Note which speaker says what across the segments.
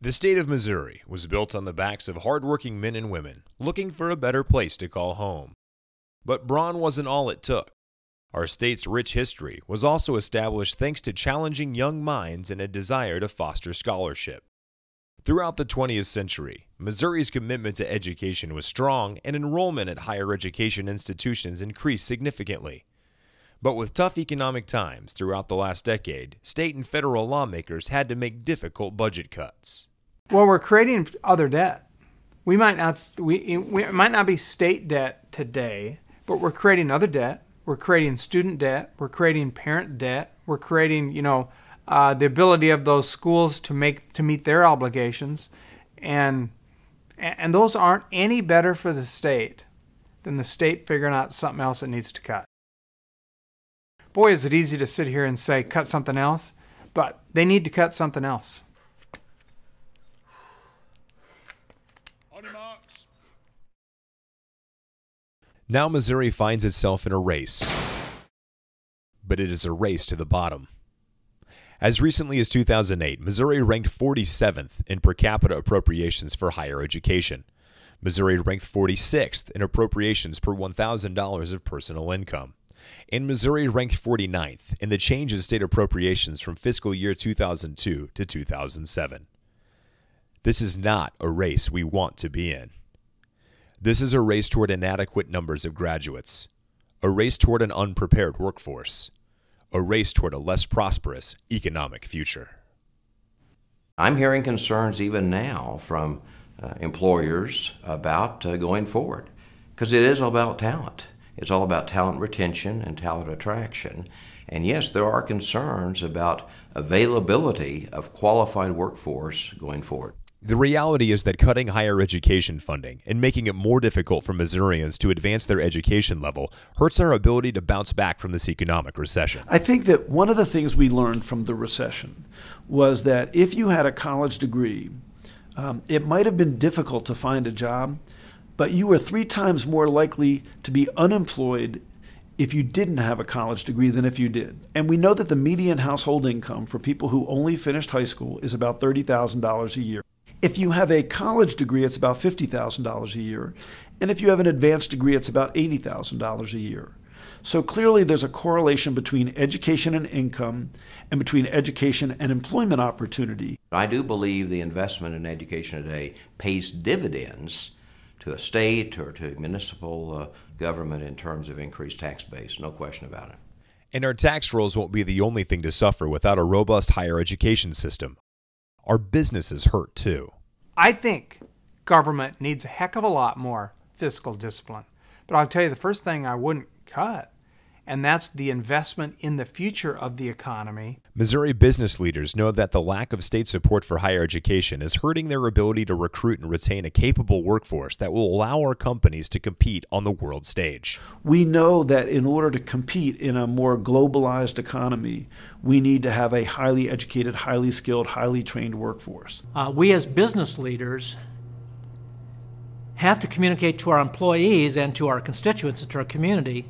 Speaker 1: The state of Missouri was built on the backs of hardworking men and women looking for a better place to call home. But brawn wasn't all it took. Our state's rich history was also established thanks to challenging young minds and a desire to foster scholarship. Throughout the 20th century, Missouri's commitment to education was strong and enrollment at higher education institutions increased significantly. But with tough economic times throughout the last decade, state and federal lawmakers had to make difficult budget cuts.
Speaker 2: Well, we're creating other debt. We might not be state debt today, but we're creating other debt. We're creating student debt. We're creating parent debt. We're creating, the ability of those schools to meet their obligations, and those aren't any better for the state than the state figuring out something else it needs to cut. Boy, is it easy to sit here and say cut something else, but they need to cut something else.
Speaker 1: Now Missouri finds itself in a race, but it is a race to the bottom. As recently as 2008, Missouri ranked 47th in per capita appropriations for higher education. Missouri ranked 46th in appropriations per $1,000 of personal income. And Missouri ranked 49th in the change of state appropriations from fiscal year 2002 to 2007. This is not a race we want to be in. This is a race toward inadequate numbers of graduates, a race toward an unprepared workforce, a race toward a less prosperous economic future.
Speaker 3: I'm hearing concerns even now from employers about going forward, because it is all about talent. It's all about talent retention and talent attraction. And yes, there are concerns about availability of qualified workforce going forward.
Speaker 1: The reality is that cutting higher education funding and making it more difficult for Missourians to advance their education level hurts our ability to bounce back from this economic recession.
Speaker 4: I think that one of the things we learned from the recession was that if you had a college degree, it might have been difficult to find a job, but you were 3 times more likely to be unemployed if you didn't have a college degree than if you did. And we know that the median household income for people who only finished high school is about $30,000 a year. If you have a college degree, it's about $50,000 a year. And if you have an advanced degree, it's about $80,000 a year. So clearly there's a correlation between education and income and between education and employment opportunity.
Speaker 3: I do believe the investment in education today pays dividends to a state or to a municipal government in terms of increased tax base, no question about it.
Speaker 1: And our tax rolls won't be the only thing to suffer without a robust higher education system. Our businesses hurt too.
Speaker 2: I think government needs a heck of a lot more fiscal discipline. But I'll tell you the first thing I wouldn't cut, and that's the investment in the future of the economy.
Speaker 1: Missouri business leaders know that the lack of state support for higher education is hurting their ability to recruit and retain a capable workforce that will allow our companies to compete on the world stage.
Speaker 4: We know that in order to compete in a more globalized economy, we need to have a highly educated, highly skilled, highly trained workforce.
Speaker 5: We as business leaders have to communicate to our employees and to our constituents and to our community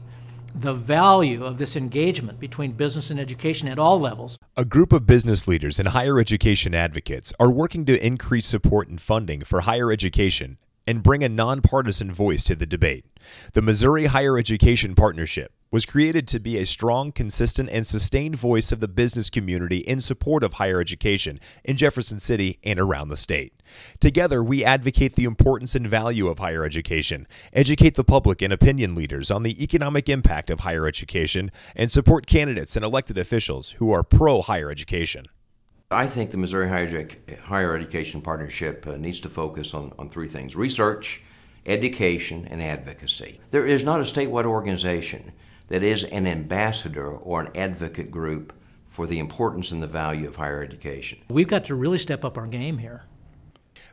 Speaker 5: the value of this engagement between business and education at all levels.
Speaker 1: A group of business leaders and higher education advocates are working to increase support and funding for higher education and bring a nonpartisan voice to the debate. The Missouri Higher Education Partnership was created to be a strong, consistent, and sustained voice of the business community in support of higher education in Jefferson City and around the state. Together, we advocate the importance and value of higher education, educate the public and opinion leaders on the economic impact of higher education, and support candidates and elected officials who are pro-higher education.
Speaker 3: I think the Missouri Higher Education Partnership needs to focus on 3 things: research, education, and advocacy. There is not a statewide organization that is an ambassador or an advocate group for the importance and the value of higher education.
Speaker 5: We've got to really step up our game here.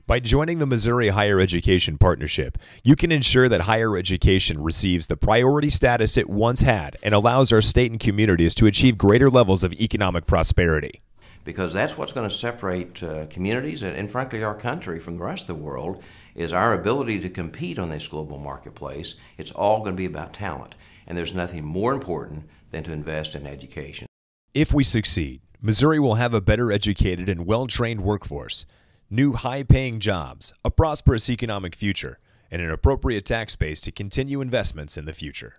Speaker 1: By joining the Missouri Higher Education Partnership, you can ensure that higher education receives the priority status it once had and allows our state and communities to achieve greater levels of economic prosperity.
Speaker 3: Because that's what's going to separate communities and frankly our country from the rest of the world, is our ability to compete on this global marketplace. It's all going to be about talent, and there's nothing more important than to invest in education.
Speaker 1: If we succeed, Missouri will have a better educated and well-trained workforce, new high-paying jobs, a prosperous economic future, and an appropriate tax base to continue investments in the future.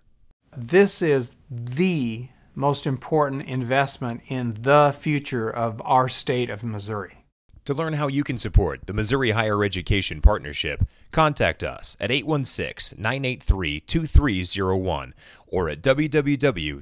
Speaker 2: This is the most important investment in the future of our state of Missouri.
Speaker 1: To learn how you can support the Missouri Higher Education Partnership, contact us at 816-983-2301 or at www.mohep.org.